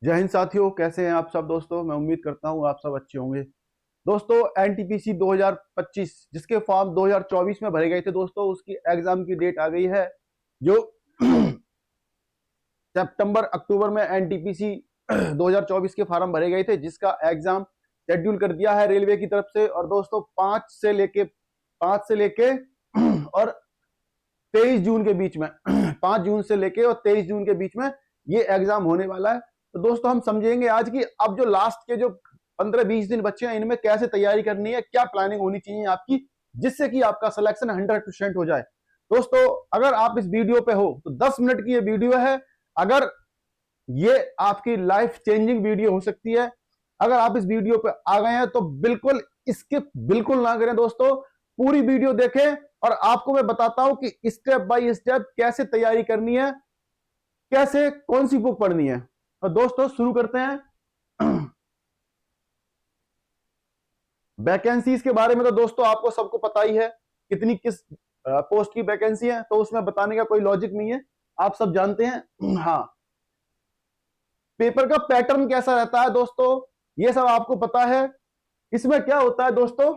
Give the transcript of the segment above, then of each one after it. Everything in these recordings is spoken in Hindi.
जय हिंद साथियों, कैसे हैं आप सब दोस्तों। मैं उम्मीद करता हूं आप सब अच्छे होंगे। दोस्तों, एनटीपीसी 2025 जिसके फॉर्म 2024 में भरे गए थे दोस्तों, उसकी एग्जाम की डेट आ गई है। जो सितंबर अक्टूबर में एनटीपीसी 2024 के फॉर्म भरे गए थे, जिसका एग्जाम शेड्यूल कर दिया है रेलवे की तरफ से। और दोस्तों, 5 से लेके और 23 जून के बीच में 5 जून से लेके और 23 जून के बीच में ये एग्जाम होने वाला है। तो दोस्तों, हम समझेंगे आज की अब जो लास्ट के जो 15-20 दिन बच्चे हैं, इनमें कैसे तैयारी करनी है, क्या प्लानिंग होनी चाहिए आपकी, जिससे कि आपका सिलेक्शन 100% हो जाए। दोस्तों, अगर आप इस वीडियो पे हो तो 10 मिनट की ये वीडियो है। अगर ये आपकी लाइफ चेंजिंग वीडियो हो सकती है। अगर आप इस वीडियो पे आ गए हैं तो बिल्कुल स्किप बिल्कुल ना करें दोस्तों, पूरी वीडियो देखें। और आपको मैं बताता हूं कि स्टेप बाय स्टेप कैसे तैयारी करनी है, कैसे कौन सी बुक पढ़नी है। तो दोस्तों, शुरू करते हैं। वैकेंसीज के बारे में तो दोस्तों आपको सबको पता ही है, कितनी किस पोस्ट की वैकेंसी है, तो उसमें बताने का कोई लॉजिक नहीं है, आप सब जानते हैं। हाँ, पेपर का पैटर्न कैसा रहता है दोस्तों, ये सब आपको पता है। इसमें क्या होता है दोस्तों,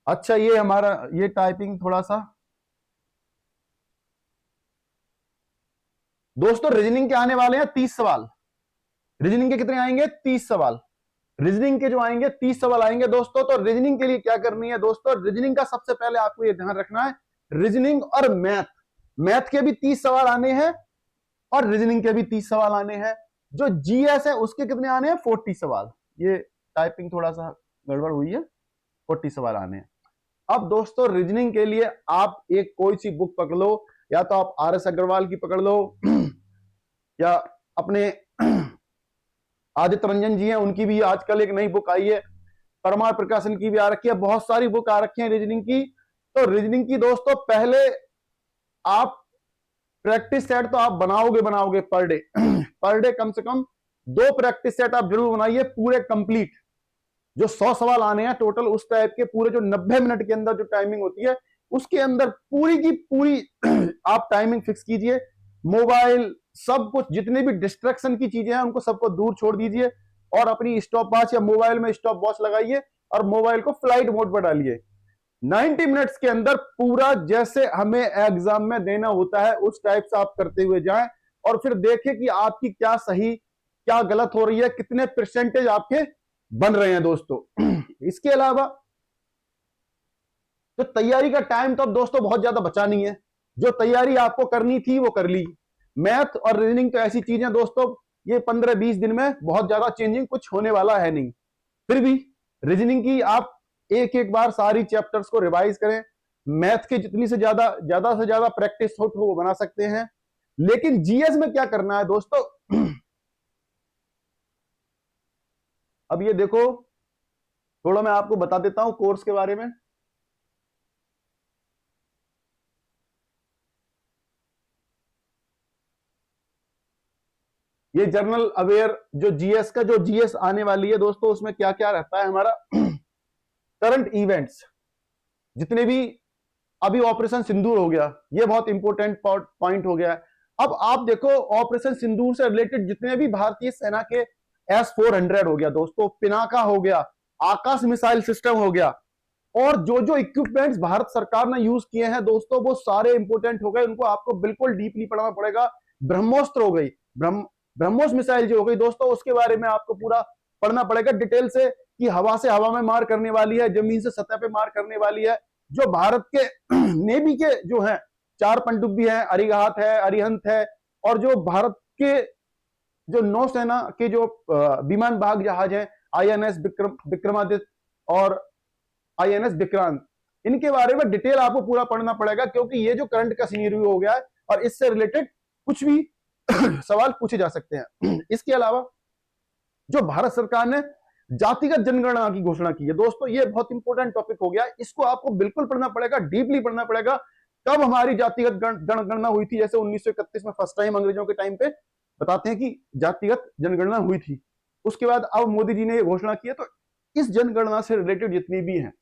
अच्छा ये हमारा ये टाइपिंग थोड़ा सा। दोस्तों, रीजनिंग के आने वाले हैं 30 सवाल। रीजनिंग के कितने आएंगे? 30 सवाल। रीजनिंग के जो आएंगे 30 सवाल आएंगे दोस्तों। तो रीजनिंग के लिए क्या करनी है दोस्तों, रीजनिंग का सबसे पहले आपको ये ध्यान रखना है, रीजनिंग और मैथ, मैथ के भी 30 सवाल आने हैं और रीजनिंग के भी 30 सवाल आने हैं। जो जीएस है उसके कितने आने हैं? 40 सवाल। ये टाइपिंग थोड़ा सा गड़बड़ हुई है, 40 सवाल आने हैं। अब दोस्तों, रीजनिंग के लिए आप एक कोई सी बुक पकड़ लो, या तो आप आर एस अग्रवाल की पकड़ लो, या अपने आदित्य रंजन जी हैं, उनकी भी आजकल एक नई बुक आई है, परमार प्रकाशन की भी आ रखी है, बहुत सारी बुक आ रखी है रीजनिंग की। तो रीजनिंग की दोस्तों पहले आप प्रैक्टिस सेट तो आप बनाओगे बनाओगे पर डे पर डे कम से कम 2 प्रैक्टिस सेट आप जरूर बनाइए, पूरे कंप्लीट। जो 100 सवाल आने हैं टोटल, उस टाइप के पूरे जो 90 मिनट के अंदर जो टाइमिंग होती है, उसके अंदर पूरी की पूरी आप टाइमिंग फिक्स कीजिए। मोबाइल, सब कुछ, जितने भी डिस्ट्रैक्शन की चीजें हैं उनको सबको दूर छोड़ दीजिए, और अपनी स्टॉप वॉच या मोबाइल में स्टॉप वॉच लगाइए और मोबाइल को फ्लाइट मोड पर डालिए। 90 मिनट्स के अंदर पूरा जैसे हमें एग्जाम में देना होता है उस टाइप से आप करते हुए जाएं, और फिर देखें कि आपकी क्या सही क्या गलत हो रही है, कितने परसेंटेज आपके बन रहे हैं दोस्तों। इसके अलावा तो तैयारी का टाइम तो अब दोस्तों बहुत ज्यादा बचा नहीं है, जो तैयारी आपको करनी थी वो कर ली। मैथ और रीजनिंग तो ऐसी चीजें दोस्तों, ये 15-20 दिन में बहुत ज्यादा चेंजिंग कुछ होने वाला है नहीं। फिर भी रीजनिंग की आप एक एक बार सारी चैप्टर्स को रिवाइज करें। मैथ के जितनी से ज्यादा प्रैक्टिस हो वो बना सकते हैं। लेकिन जीएस में क्या करना है दोस्तों, अब ये देखो, थोड़ा मैं आपको बता देता हूं कोर्स के बारे में। ये जनरल अवेयर जो जीएस का जो जीएस आने वाली है दोस्तों, उसमें क्या क्या रहता है हमारा, करंट इवेंट्स जितने भी, अभी ऑपरेशन सिंदूर हो गया, ये बहुत इंपॉर्टेंट पॉइंट हो गया है। अब आप देखो, ऑपरेशन सिंदूर से रिलेटेड जितने भी भारतीय सेना के S-400 हो गया दोस्तों, पिनाका हो गया, आकाश मिसाइल सिस्टम हो गया, और जो जो इक्विपमेंट्स भारत सरकार ने यूज किए हैं दोस्तों, वो सारे इंपोर्टेंट हो गए, उनको आपको बिल्कुल डीपली पढ़ना पड़ेगा। ब्रह्मोस्त्र हो गई, ब्रह्मोस मिसाइल जो हो गई दोस्तों, उसके बारे में आपको पूरा पढ़ना पड़ेगा डिटेल से, कि हवा से हवा में मार करने वाली है, जमीन से सतह पे मार करने वाली है। जो भारत के नेवी के जो है 4 पनडुब्बी है, अरिहंत है, अरिहंत है, और जो भारत के जो नौसेना के जो विमान भाग जहाज हैं, आईएनएस विक्रमादित्य और आईएनएस विक्रांत, इनके बारे में डिटेल आपको पूरा पढ़ना पड़ेगा, क्योंकि ये जो करंट का सीनरियो हो गया है और इससे रिलेटेड कुछ भी सवाल पूछे जा सकते हैं। इसके अलावा जो भारत सरकार ने जातिगत जनगणना की घोषणा की है दोस्तों, ये बहुत इंपॉर्टेंट टॉपिक हो गया है, इसको आपको बिल्कुल पढ़ना पड़ेगा, डीपली पढ़ना पड़ेगा। कब हमारी जातिगत जनगणना हुई थी, जैसे 1931 में फर्स्ट टाइम अंग्रेजों के टाइम पे बताते हैं कि जातिगत जनगणना हुई थी। उसके बाद अब मोदी जी ने घोषणा की है। तो इस जनगणना से रिलेटेड जितनी भी हैं,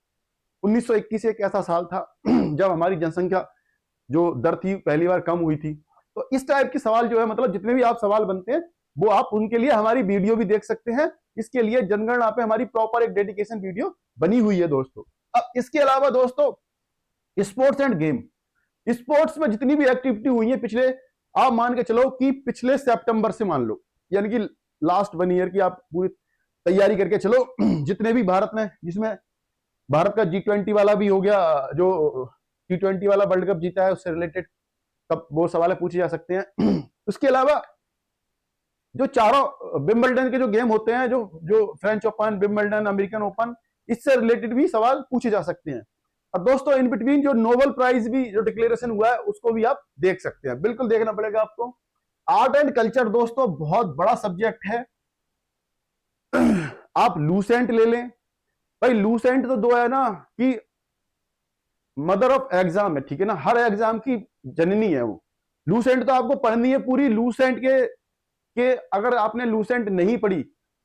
1921 एक ऐसा साल था जब हमारी जनसंख्या जो दर थी पहली बार कम हुई थी। तो इस टाइप के सवाल जो है, मतलब जितने भी आप सवाल बनते हैं वो आप उनके लिए हमारी वीडियो भी देख सकते हैं। इसके लिए जनगणना पे हमारी प्रॉपर एक डेडिकेशन वीडियो बनी हुई है दोस्तों। अब इसके अलावा दोस्तों स्पोर्ट्स एंड गेम, स्पोर्ट्स में जितनी भी एक्टिविटी हुई है पिछले, आप मान के चलो कि पिछले सितंबर से मान लो, यानी कि लास्ट 1 ईयर की आप पूरी तैयारी करके चलो, जितने भी भारत में, जिसमें भारत का G20 वाला भी हो गया, जो T20 वाला वर्ल्ड कप जीता है उससे रिलेटेड तब वो सवाल पूछे जा सकते हैं। उसके अलावा जो चारों विंबलडन के जो गेम होते हैं, जो जो French open, Wimbledon, American open, इससे रिलेटेड भी सवाल पूछे जा सकते हैं। और दोस्तों इन बिटवीन जो नोबेल प्राइज भी जो डिक्लेरेशन हुआ है उसको भी आप देख सकते हैं, बिल्कुल देखना पड़ेगा आपको। आर्ट एंड कल्चर दोस्तों बहुत बड़ा सब्जेक्ट है। आप लूसेंट ले लें भाई, लूसेंट तो दो है ना कि मदर ऑफ एग्जाम है, ठीक है ना, हर एग्जाम की जननी है वो। लूसेंट तो आपको पढ़नी है पूरी। लूसेंट के अगर आपने लूसेंट नहीं पढ़ी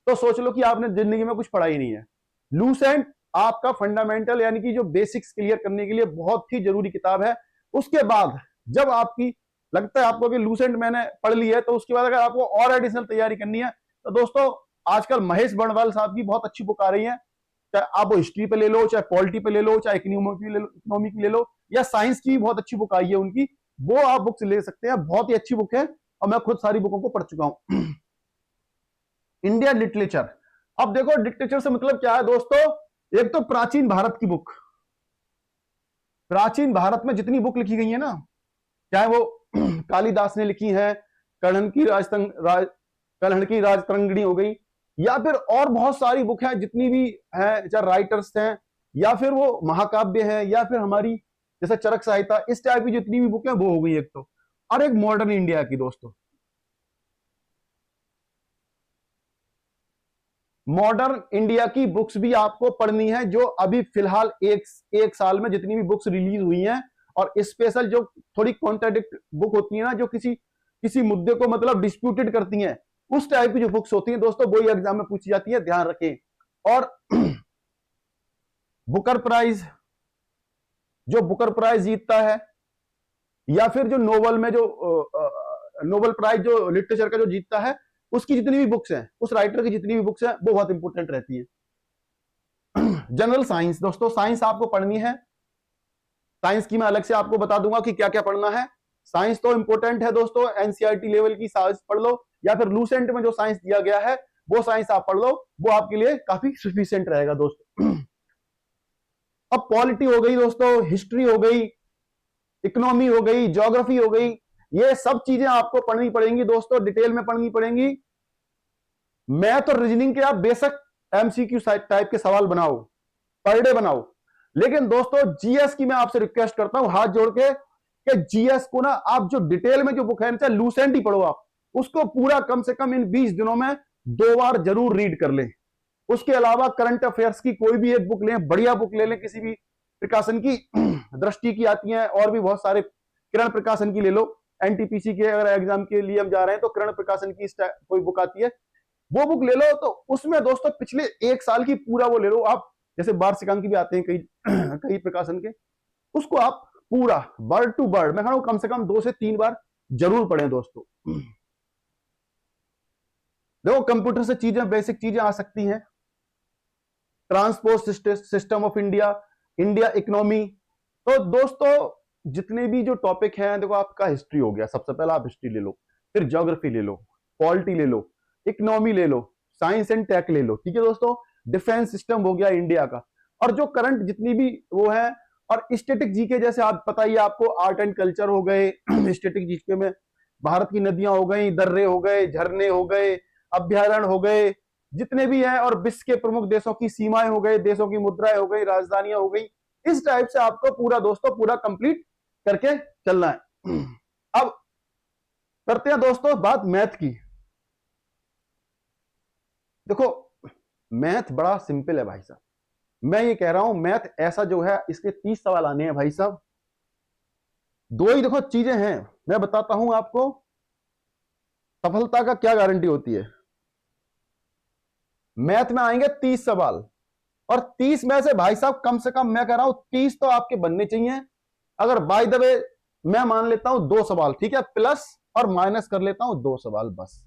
तो सोच लो कि आपने जिंदगी में कुछ पढ़ा ही नहीं है। लूसेंट आपका फंडामेंटल यानी कि जो बेसिक्स क्लियर करने के लिए बहुत ही जरूरी किताब है। उसके बाद जब आपकी लगता है आपको कि लूसेंट मैंने पढ़ ली है, तो उसके बाद अगर आपको और एडिशनल तैयारी करनी है तो दोस्तों आजकल महेश बर्णवाल साहब की बहुत अच्छी बुक आ रही है, चाहे आप वो हिस्ट्री पे ले लो, चाहे पॉलिटी पे ले लो, चाहे इकोनॉमी की ले लो, या साइंस की बहुत अच्छी बुक आई है उनकी, वो आप बुक्स ले सकते हैं, बहुत ही अच्छी बुक है और मैं खुद सारी बुकों को पढ़ चुका हूं। इंडिया लिटरेचर, अब देखो लिटरेचर से मतलब क्या है दोस्तों, एक तो प्राचीन भारत की बुक, प्राचीन भारत में जितनी बुक लिखी गई है ना, चाहे वो कालिदास ने लिखी है, कल्हण की राजतरंगिणी हो गई, या फिर और बहुत सारी बुक है जितनी भी है, चाहे राइटर्स हैं, या फिर वो महाकाव्य है, या फिर हमारी जैसे चरक संहिता, इस टाइप की जितनी भी बुक है वो हो गई एक तो। और एक मॉडर्न इंडिया की दोस्तों, मॉडर्न इंडिया की बुक्स भी आपको पढ़नी है, जो अभी फिलहाल एक साल में जितनी भी बुक्स रिलीज हुई हैं, और स्पेशल जो थोड़ी कॉन्ट्राडिक्ट बुक होती है ना, जो किसी मुद्दे को मतलब डिस्प्यूटेड करती हैं, उस टाइप की जो बुक्स होती हैं दोस्तों, वही एग्जाम में पूछी जाती है, ध्यान रखें। और बुकर प्राइज, जो बुकर प्राइज जीतता है, या फिर जो नोबेल में जो नोबेल प्राइज जो लिटरेचर का जो जीतता है, उसकी जितनी भी बुक्स हैं, उस राइटर की जितनी भी बुक्स हैं, वो बहुत इंपॉर्टेंट रहती है। जनरल साइंस दोस्तों, साइंस आपको पढ़नी है, साइंस की मैं अलग से आपको बता दूंगा कि क्या क्या पढ़ना है। साइंस तो इंपॉर्टेंट है दोस्तों, एनसीईआरटी लेवल की साइंस पढ़ लो, या फिर लूसेंट में जो साइंस दिया गया है वो साइंस आप पढ़ लो, वो आपके लिए काफी सफिशिएंट रहेगा दोस्तों। अब पॉलिटी हो गई दोस्तों, हिस्ट्री हो गई, इकोनॉमी हो गई, ज्योग्राफी हो गई, ये सब चीजें आपको पढ़नी पड़ेंगी दोस्तों, डिटेल में पढ़नी पड़ेंगी। मैथ और रीजनिंग के आप बेशक एमसीक्यू टाइप के सवाल बनाओ, पर डे बनाओ, लेकिन दोस्तों जीएस की मैं आपसे रिक्वेस्ट करता हूं हाथ जोड़ के, कि जीएस को ना आप जो डिटेल में जो बुक है, चाहे लूसेंट ही पढ़ो आप, उसको पूरा कम से कम इन 20 दिनों में 2 बार जरूर रीड कर लें। उसके अलावा करंट अफेयर्स की कोई भी एक बुक लें, बढ़िया बुक ले लें, किसी भी प्रकाशन की, दृष्टि की आती है, और भी बहुत सारे, किरण प्रकाशन की ले लो, एनटीपीसी के अगर एग्जाम के लिए हम जा रहे हैं तो किरण प्रकाशन की कोई बुक आती है, वो बुक ले लो। तो उसमें दोस्तों पिछले 1 साल की पूरा वो ले लो आप, जैसे वार्षिकांक भी आते हैं कई कई प्रकाशन के, उसको आप पूरा वर्ड टू वर्ड, मैं कह रहा हूं कम से कम 2 से 3 बार जरूर पढ़ें दोस्तों। देखो कंप्यूटर से चीजें, बेसिक चीजें आ सकती हैं, transport system of India, India economy. तो दोस्तों जितने भी जो टॉपिक हैं, देखो आपका हिस्ट्री हो गया, सबसे पहला आप हिस्ट्री ले लो, फिर ज्योग्राफी ले लो, पॉलिटी ले लो, इकोनॉमी ले लो, साइंस एंड टेक ले लो, ठीक है दोस्तों, डिफेंस सिस्टम हो गया इंडिया का, और जो करंट जितनी भी वो है, और स्टैटिक जीके जैसे आप पता ही आपको, आर्ट एंड कल्चर हो गए, स्टैटिक जीके में भारत की नदियां हो गई, दर्रे हो गए, झरने हो गए, अभ्यारण्य हो गए, जितने भी हैं, और विश्व के प्रमुख देशों की सीमाएं हो गई, देशों की मुद्राएं हो गई, राजधानियां हो गई, इस टाइप से आपको पूरा दोस्तों पूरा कंप्लीट करके चलना है। अब करते हैं दोस्तों बात मैथ की। देखो मैथ बड़ा सिंपल है भाई साहब, मैं ये कह रहा हूं मैथ ऐसा जो है, इसके 30 सवाल आने हैं भाई साहब। 2 ही देखो चीजें हैं, मैं बताता हूं आपको सफलता का क्या गारंटी होती है। मैथ में आएंगे 30 सवाल, और 30 में से भाई साहब कम से कम मैं कह रहा हूं 30 तो आपके बनने चाहिए। अगर बाय द वे मैं मान लेता हूं 2 सवाल, ठीक है, प्लस और माइनस कर लेता हूं 2 सवाल बस।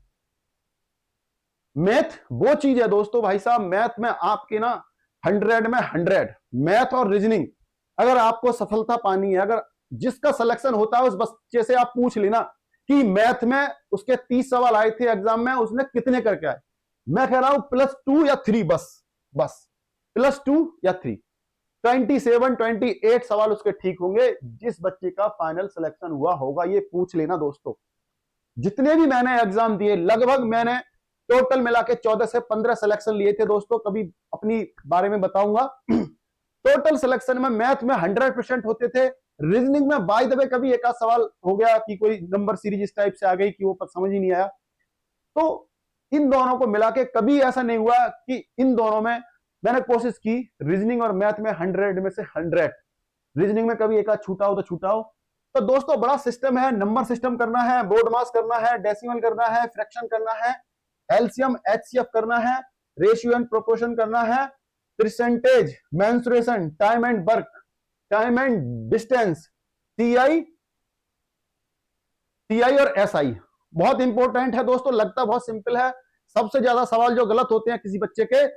मैथ वो चीज है दोस्तों, भाई साहब मैथ में आपके ना 100 में 100, मैथ और रीजनिंग अगर आपको सफलता पानी है, अगर जिसका सिलेक्शन होता है उस बच्चे से आप पूछ लेना कि मैथ में उसके 30 सवाल आए थे एग्जाम में, उसने कितने करके आए। मैं कह रहा हूं +2 या 3, बस बस +2 या 3, 27 28 सवाल उसके ठीक होंगे जिस बच्चे का फाइनल सिलेक्शन हुआ होगा। ये पूछ लेना दोस्तों। जितने भी मैंने एग्जाम दिए लगभग मैंने टोटल मिला के 14 से 15 सिलेक्शन लिए थे दोस्तों, कभी अपनी बारे में बताऊंगा। टोटल सिलेक्शन में मैथ में 100% होते थे, रीजनिंग में बाय द वे कभी एक आध सवाल हो गया कि कोई नंबर सीरीज इस टाइप से आ गई कि वो समझ ही नहीं आया। तो इन दोनों को मिला के कभी ऐसा नहीं हुआ कि इन दोनों में मैंने कोशिश की रीजनिंग और मैथ में 100 में से 100, रीजनिंग में कभी एक आध छूटा हो तो छूटा हो। तो दोस्तों बड़ा सिस्टम है, नंबर सिस्टम करना है, बोर्ड मास करना है, डेसिमल करना है, फ्रैक्शन करना है, एलसीएम एचसीएफ करना है, रेशियो एंड प्रोपोर्शन करना है, percentage, mensuration, time and work, time and distance, TI और एसआई। बहुत इंपॉर्टेंट है दोस्तों, लगता बहुत सिंपल है। सबसे ज्यादा सवाल जो गलत होते हैं किसी बच्चे के,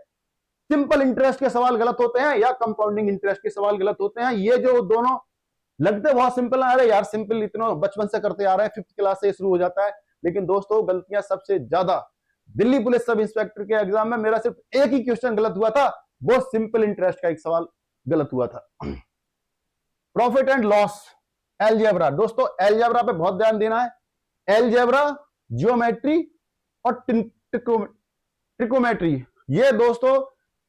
सिंपल इंटरेस्ट के सवाल गलत होते हैं या कंपाउंडिंग इंटरेस्ट के सवाल गलत होते हैं। ये जो दोनों लगते बहुत सिंपल है, अरे यार सिंपल इतना बचपन से करते आ रहे हैं, 5th क्लास से शुरू हो जाता है, लेकिन दोस्तों गलतियां सबसे ज्यादा दिल्ली पुलिस सब इंस्पेक्टर के एग्जाम में मेरा सिर्फ एक ही क्वेश्चन गलत हुआ था, वो सिंपल इंटरेस्ट का एक सवाल गलत हुआ था। Profit and loss, algebra. दोस्तों एलजेब्रा पे बहुत ध्यान देना है। एलजेब्रा, जियोमेट्री और ट्रिकोमेट्री, ये दोस्तों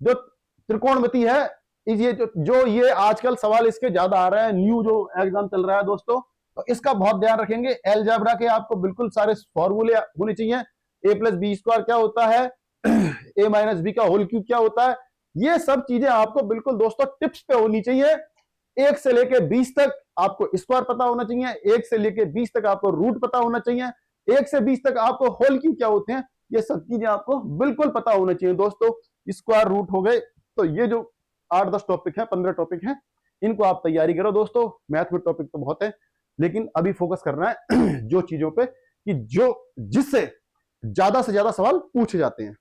जो त्रिकोणमिति है, ये जो ये आजकल सवाल इसके ज्यादा आ रहे हैं, न्यू जो एग्जाम चल रहा है दोस्तों, तो इसका बहुत ध्यान रखेंगे। एलजेब्रा के आपको बिल्कुल सारे फॉर्मूले होने चाहिए। a+b² क्या होता है, a-b का होल क्यूब क्या होता है, ये सब चीजें आपको बिल्कुल दोस्तों टिप्स पे होनी चाहिए। 1 से लेके 20 तक आपको स्क्वायर पता होना चाहिए, 1 से लेके 20 तक आपको रूट पता होना चाहिए, 1 से 20 तक आपको होल क्यूब क्या होते हैं, ये सब चीजें आपको बिल्कुल पता होना चाहिए दोस्तों। स्क्वायर रूट हो गए, तो ये जो 8-10 टॉपिक है, 15 टॉपिक है, इनको आप तैयारी करो दोस्तों। मैथ में टॉपिक तो बहुत है, लेकिन अभी फोकस करना है जो चीजों पे कि जो जिससे ज्यादा से ज्यादा सवाल पूछे जाते हैं।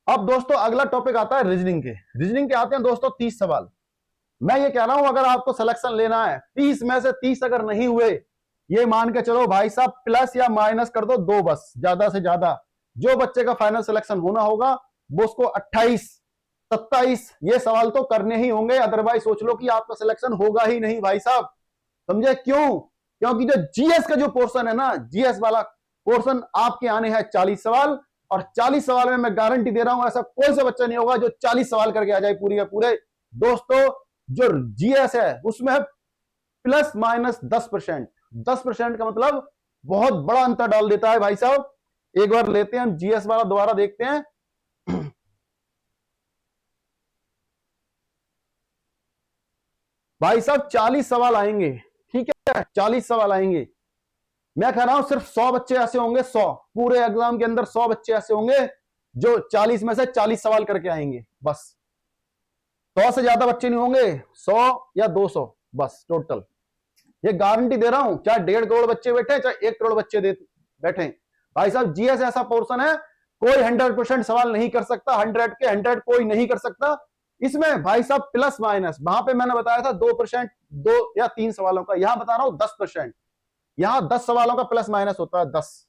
अब दोस्तों अगला टॉपिक आता है रीजनिंग के। रीजनिंग के आते हैं दोस्तों 30 सवाल। मैं ये कह रहा हूं अगर आपको सिलेक्शन लेना है 30 में से 30 अगर नहीं हुए, ये मान के चलो भाई साहब प्लस या माइनस कर दो 2 बस, ज्यादा से ज्यादा। जो बच्चे का फाइनल सिलेक्शन होना होगा वो उसको 28 27 ये सवाल तो करने ही होंगे, अदरवाइज सोच लो कि आपका सिलेक्शन होगा ही नहीं भाई साहब। समझे क्यों? क्योंकि जो जीएस का जो पोर्शन है ना, जीएस वाला पोर्शन आपके आने हैं 40 सवाल, और 40 सवाल में मैं गारंटी दे रहा हूं ऐसा कोई सा बच्चा नहीं होगा जो 40 सवाल करके आ जाए पूरी का पूरे। दोस्तों जो जीएस है उसमें ±10%, 10% का मतलब बहुत बड़ा अंतर डाल देता है भाई साहब। एक बार लेते हैं हम जीएस वाला दोबारा देखते हैं। भाई साहब 40 सवाल आएंगे, ठीक है, 40 सवाल आएंगे। मैं कह रहा हूं सिर्फ 100 बच्चे ऐसे होंगे, 100 पूरे एग्जाम के अंदर 100 बच्चे ऐसे होंगे जो 40 में से 40 सवाल करके आएंगे, बस। 100 से ज्यादा बच्चे नहीं होंगे, 100 या 200 बस टोटल। ये गारंटी दे रहा हूं, चाहे 1.5 करोड़ बच्चे बैठे चाहे 1 करोड़ बच्चे बैठे। भाई साहब जीएस ऐसा पोर्शन है कोई 100% सवाल नहीं कर सकता, 100 के 100 कोई नहीं कर सकता। इसमें भाई साहब प्लस माइनस, वहां पे मैंने बताया था 2%, 2 या 3 सवालों का, यहां बता रहा हूं 10%। यहां 10 सवालों का प्लस माइनस होता है 10।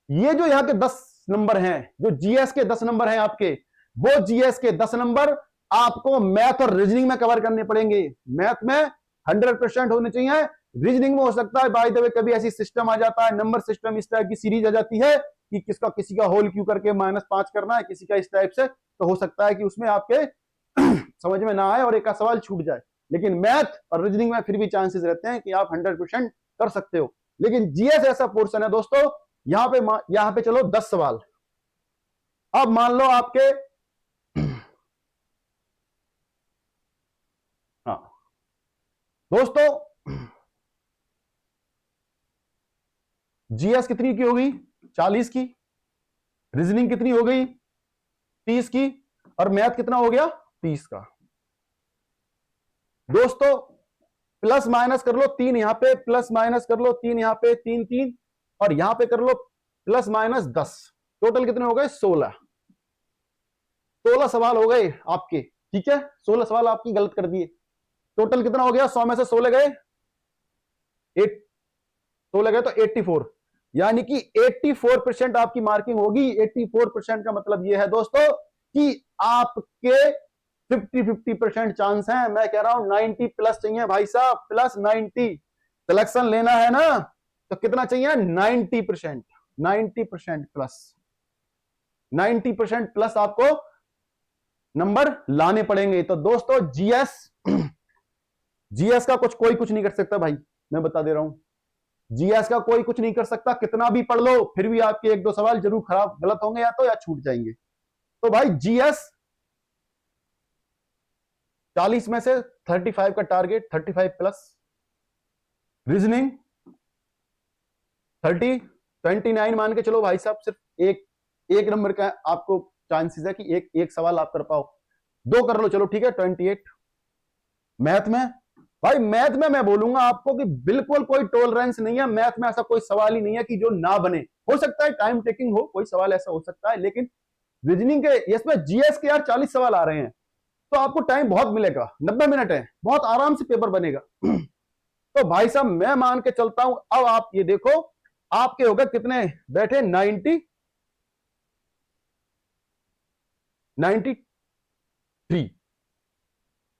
ये जो यहां के 10 नंबर हैं, जो जीएस के 10 नंबर हैं आपके, वो जीएस के 10 नंबर आपको मैथ और रीजनिंग में कवर करने पड़ेंगे। मैथ में 100% होने चाहिए, रीजनिंग में हो सकता है बाय द वे कभी ऐसी सिस्टम आ जाता है, नंबर सिस्टम इस टाइप की सीरीज आ जाती है कि किसी का होल क्यू करके -5 करना है, किसी का इस टाइप से, तो हो सकता है कि उसमें आपके समझ में ना आए और एक सवाल छूट जाए। लेकिन मैथ और रीजनिंग में फिर भी चांसेस रहते हैं कि आप 100% कर सकते हो। लेकिन जीएस ऐसा पोर्शन है दोस्तों, यहां पे चलो 10 सवाल। अब मान लो आपके हाँ दोस्तों जीएस कितनी की होगी? 40 की। रीजनिंग कितनी हो गई? 30 की। और मैथ कितना हो गया 30 का। दोस्तों प्लस माइनस कर लो 3 यहां पे, प्लस माइनस कर लो 3 यहां पे, 3 3 और यहां पे कर लो प्लस माइनस 10, टोटल कितने हो गए 16। 16 सवाल हो गए आपके, ठीक है, 16 सवाल आपकी गलत कर दिए। टोटल कितना हो गया, 100 में से 16 गए 8, 16 गए तो 84, यानी कि 84% आपकी मार्किंग होगी। 84% का मतलब यह है दोस्तों कि आपके 50-50% चांस है। मैं कह रहा हूं 90 प्लस चाहिए भाई साहब, प्लस 90 सिलेक्शन लेना है ना, तो कितना चाहिए 90%, 90% प्लस, 90% प्लस आपको नंबर लाने पड़ेंगे। तो दोस्तों जीएस, जीएस का कोई कुछ नहीं कर सकता भाई, मैं बता दे रहा हूं, जीएस का कोई कुछ नहीं कर सकता, कितना भी पढ़ लो फिर भी आपके 1-2 सवाल जरूर खराब गलत होंगे या तो या छूट जाएंगे। तो भाई जीएस 40 में से 35 का टारगेट, 35 प्लस। रीजनिंग 29 मान के चलो भाई साहब, सिर्फ एक नंबर का आपको चांसेस है कि एक सवाल आप कर पाओ, 2 कर लो चलो ठीक है 28। मैथ में भाई, मैथ में मैं बोलूंगा आपको कि बिल्कुल कोई टॉलरेंस नहीं है, मैथ में ऐसा कोई सवाल ही नहीं है कि जो ना बने। हो सकता है टाइम टेकिंग हो, कोई सवाल ऐसा हो सकता है, लेकिन रीजनिंग के इसमें जीएस के यार 40 सवाल आ रहे हैं, तो आपको टाइम बहुत मिलेगा, 90 मिनट है, बहुत आराम से पेपर बनेगा। तो भाई साहब मैं मान के चलता हूं, अब आप ये देखो आपके हो गए कितने बैठे 93,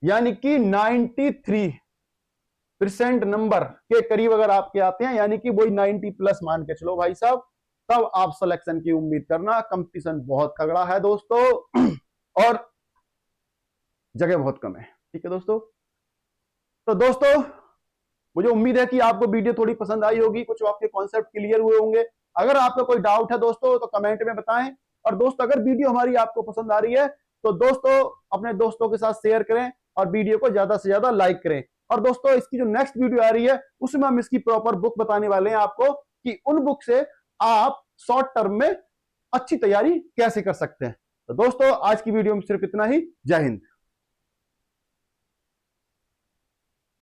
यानी कि 93% नंबर के करीब अगर आपके आते हैं, यानी कि वही 90 प्लस मान के चलो भाई साहब, तब आप सिलेक्शन की उम्मीद करना। कंपटीशन बहुत तगड़ा है दोस्तों और जगह बहुत कम है, ठीक है दोस्तों। तो दोस्तों मुझे उम्मीद है कि आपको वीडियो थोड़ी पसंद आई होगी, कुछ आपके कॉन्सेप्ट क्लियर हुए होंगे। अगर आपका कोई डाउट है दोस्तों तो कमेंट में बताएं, और दोस्तों अगर वीडियो हमारी आपको पसंद आ रही है तो दोस्तों अपने दोस्तों के साथ शेयर करें और वीडियो को ज्यादा से ज्यादा लाइक करें। और दोस्तों इसकी जो नेक्स्ट वीडियो आ रही है उसमें हम इसकी प्रॉपर बुक बताने वाले हैं आपको, कि उन बुक से आप शॉर्ट टर्म में अच्छी तैयारी कैसे कर सकते हैं। तो दोस्तों आज की वीडियो में सिर्फ इतना ही। जय हिंद।